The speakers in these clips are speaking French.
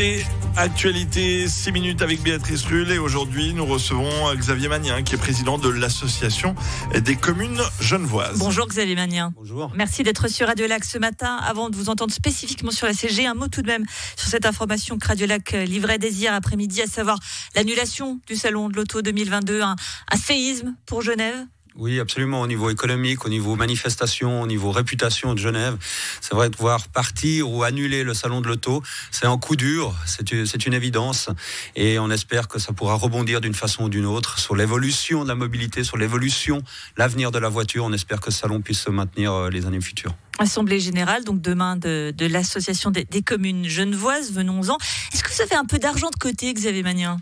Côté actualité, 6 minutes avec Béatrice Rulle, et aujourd'hui nous recevons Xavier Magnien qui est président de l'association des communes genevoises. Bonjour Xavier Magnien. Bonjour. Merci d'être sur Radio Lac ce matin. Avant de vous entendre spécifiquement sur la CG, un mot tout de même sur cette information que Radio Lac livrait dès hier après-midi, à savoir l'annulation du Salon de l'Auto 2022, un séisme pour Genève. Oui, absolument. Au niveau économique, au niveau manifestation, au niveau réputation de Genève, c'est vrai de voir partir ou annuler le salon de l'auto, c'est un coup dur, c'est une évidence. Et on espère que ça pourra rebondir d'une façon ou d'une autre sur l'évolution de la mobilité, sur l'évolution, l'avenir de la voiture. On espère que ce salon puisse se maintenir les années futures. Assemblée générale, donc demain, de l'association des communes genevoises. Venons-en. Est-ce que vous avez un peu d'argent de côté, Xavier Magnien ?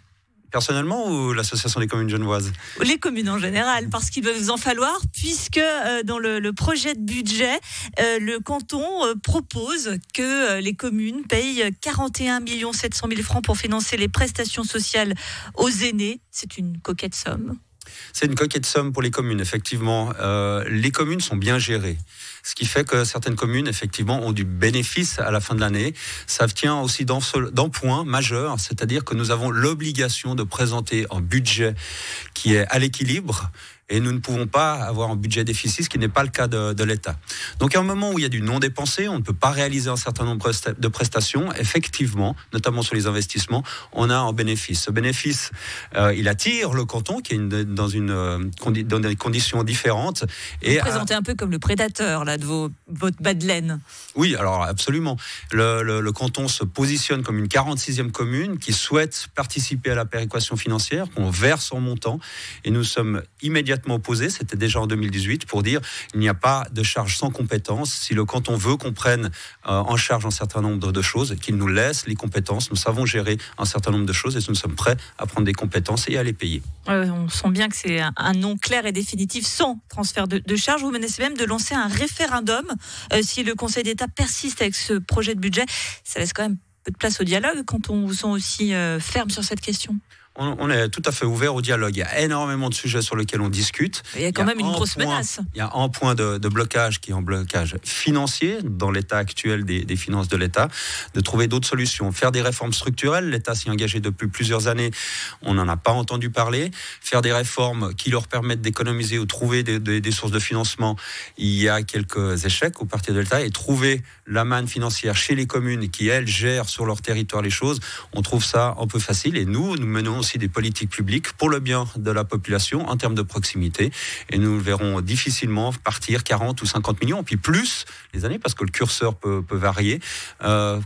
Personnellement ou l'association des communes genevoises ? Les communes en général, parce qu'il va vous en falloir, puisque dans le projet de budget, le canton propose que les communes payent 41 700 000 francs pour financer les prestations sociales aux aînés. C'est une coquette somme. C'est une coquette somme pour les communes, effectivement. Les communes sont bien gérées. Ce qui fait que certaines communes, effectivement, ont du bénéfice à la fin de l'année. Ça tient aussi d'un point majeur, c'est-à-dire que nous avons l'obligation de présenter un budget qui est à l'équilibre. Et nous ne pouvons pas avoir un budget déficit, ce qui n'est pas le cas de l'État. Donc à un moment où il y a du non dépensé, on ne peut pas réaliser un certain nombre de prestations. Effectivement, notamment sur les investissements, on a un bénéfice. Ce bénéfice, il attire le canton qui est dans des conditions différentes. Vous présentez un peu comme le prédateur là, de votre bas de laine. Oui, alors absolument. Le canton se positionne comme une 46e commune qui souhaite participer à la péréquation financière, qu'on verse en montant. Et nous sommes immédiatement opposé, c'était déjà en 2018, pour dire il n'y a pas de charge sans compétences. Si le canton veut qu'on prenne en charge un certain nombre de choses, qu'il nous laisse les compétences, nous savons gérer un certain nombre de choses et nous sommes prêts à prendre des compétences et à les payer. On sent bien que c'est un nom clair et définitif sans transfert de charge. Vous menacez même de lancer un référendum si le Conseil d'État persiste avec ce projet de budget. Ça laisse quand même peu de place au dialogue quand on vous sent aussi ferme sur cette question. On est tout à fait ouvert au dialogue. Il y a énormément de sujets sur lesquels on discute. Il y a quand même une grosse menace. Il y a un point de blocage qui est un blocage financier dans l'état actuel des finances de l'État, de trouver d'autres solutions. Faire des réformes structurelles, l'État s'y est engagé depuis plusieurs années, on n'en a pas entendu parler. Faire des réformes qui leur permettent d'économiser ou trouver des sources de financement, il y a quelques échecs au parti de l'État. Et trouver la manne financière chez les communes qui, elles, gèrent sur leur territoire les choses, on trouve ça un peu facile. Et nous menons aussi des politiques publiques pour le bien de la population en termes de proximité. Et nous verrons difficilement partir 40 ou 50 millions, puis plus les années, parce que le curseur peut varier,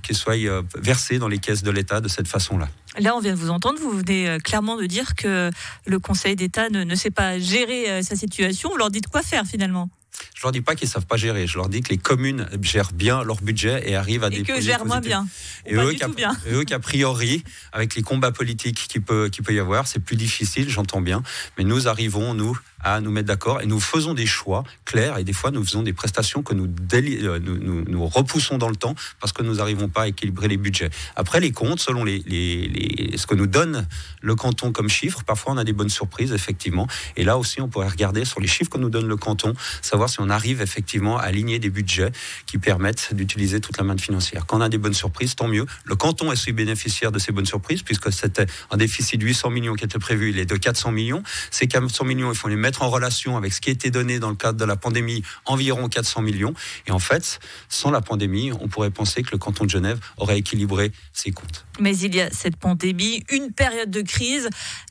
qu'il soit versé dans les caisses de l'État de cette façon-là. Là, on vient de vous entendre, vous venez clairement de dire que le Conseil d'État ne sait pas gérer sa situation. Vous leur dites quoi faire finalement ? Je leur dis pas qu'ils savent pas gérer. Je leur dis que les communes gèrent bien leur budget et arrivent à des que gèrent moins bien. Et eux qu'a priori, avec les combats politiques qu'il peut y avoir, c'est plus difficile, j'entends bien. Mais nous arrivons, nous, à nous mettre d'accord et nous faisons des choix clairs et des fois nous faisons des prestations que nous repoussons dans le temps parce que nous n'arrivons pas à équilibrer les budgets. Après les comptes, selon ce que nous donne le canton comme chiffres, parfois on a des bonnes surprises effectivement. Et là aussi on pourrait regarder sur les chiffres que nous donne le canton, savoir si on arrive effectivement à aligner des budgets qui permettent d'utiliser toute la manne financière. Quand on a des bonnes surprises, tant mieux. Le canton est aussi bénéficiaire de ces bonnes surprises puisque c'était un déficit de 800 millions qui était prévu, il est de 400 millions. Ces 400 millions, il faut les mettre en relation avec ce qui a été donné dans le cadre de la pandémie, environ 400 millions. Et en fait, sans la pandémie, on pourrait penser que le canton de Genève aurait équilibré ses comptes. Mais il y a cette pandémie, une période de crise.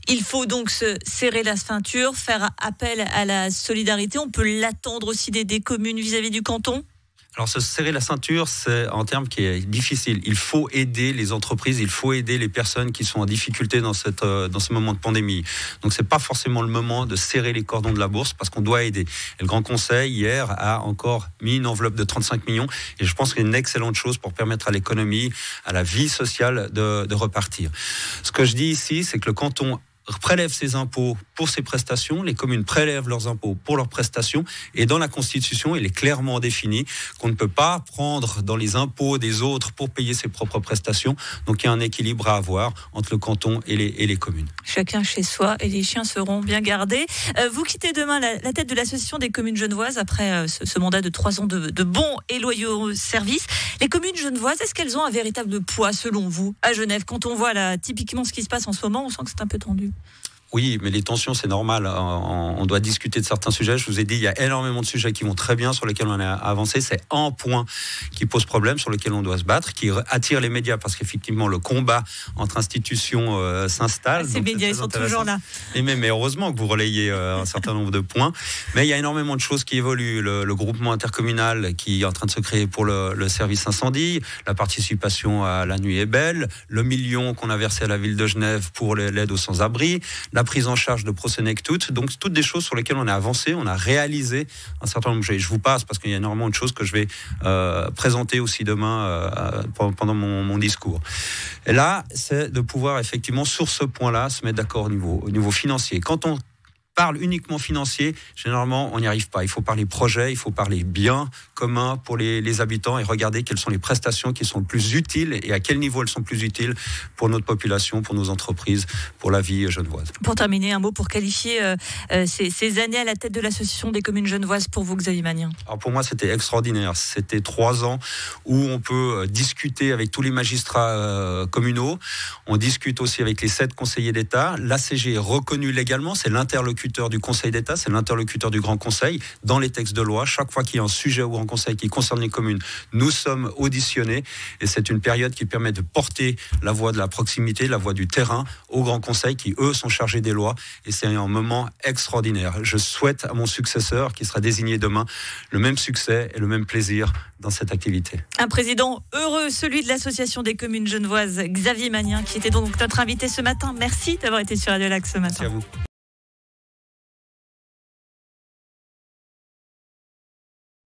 Il faut donc se serrer la ceinture, faire appel à la solidarité. On peut l'attendre aussi des communes vis-à-vis du canton ? Alors, se serrer la ceinture, c'est un terme qui est difficile. Il faut aider les entreprises, il faut aider les personnes qui sont en difficulté dans ce moment de pandémie. Donc, c'est pas forcément le moment de serrer les cordons de la bourse parce qu'on doit aider. Et le Grand Conseil, hier, a encore mis une enveloppe de 35 millions. Et je pense que c'est une excellente chose pour permettre à l'économie, à la vie sociale de repartir. Ce que je dis ici, c'est que le canton prélève ses impôts pour ses prestations, les communes prélèvent leurs impôts pour leurs prestations, et dans la Constitution, il est clairement défini qu'on ne peut pas prendre dans les impôts des autres pour payer ses propres prestations. Donc il y a un équilibre à avoir entre le canton et les communes. Chacun chez soi et les chiens seront bien gardés. Vous quittez demain la tête de l'association des communes genevoises après ce mandat de 3 ans de bons et loyaux services. Les communes genevoises, est-ce qu'elles ont un véritable poids selon vous à Genève? Quand on voit là typiquement ce qui se passe en ce moment, on sent que c'est un peu tendu. Oui, mais les tensions, c'est normal. On doit discuter de certains sujets. Je vous ai dit, il y a énormément de sujets qui vont très bien, sur lesquels on a avancé. C'est un point qui pose problème, sur lequel on doit se battre, qui attire les médias, parce qu'effectivement, le combat entre institutions s'installe. Ces médias, ils sont toujours là. Mais heureusement que vous relayez un certain nombre de points. Mais il y a énormément de choses qui évoluent. Le groupement intercommunal qui est en train de se créer pour le service incendie, la participation à La Nuit est belle, le 1 million qu'on a versé à la ville de Genève pour l'aide aux sans-abri, la prise en charge de Prosenectut, donc toutes des choses sur lesquelles on a avancé, on a réalisé un certain nombre. Je vous passe parce qu'il y a énormément de choses que je vais présenter aussi demain pendant mon discours. Et là, c'est de pouvoir effectivement sur ce point-là se mettre d'accord au niveau financier. Quand on parle uniquement financier, généralement on n'y arrive pas. Il faut parler projet, il faut parler biens communs pour les habitants et regarder quelles sont les prestations qui sont le plus utiles et à quel niveau elles sont plus utiles pour notre population, pour nos entreprises, pour la vie genevoise. Pour terminer, un mot pour qualifier ces années à la tête de l'association des communes genevoises pour vous, Xavier Magnien. Alors pour moi, c'était extraordinaire. C'était 3 ans où on peut discuter avec tous les magistrats communaux. On discute aussi avec les 7 conseillers d'État. L'ACG est reconnu légalement, c'est l'interlocuteur du Conseil d'État, c'est l'interlocuteur du Grand Conseil dans les textes de loi. Chaque fois qu'il y a un sujet au Grand Conseil qui concerne les communes, nous sommes auditionnés et c'est une période qui permet de porter la voix de la proximité, la voix du terrain au Grand Conseil qui, eux, sont chargés des lois et c'est un moment extraordinaire. Je souhaite à mon successeur, qui sera désigné demain, le même succès et le même plaisir dans cette activité. Un président heureux, celui de l'association des communes genevoises, Xavier Magnien, qui était donc notre invité ce matin. Merci d'avoir été sur Radio Lac ce matin. Merci à vous.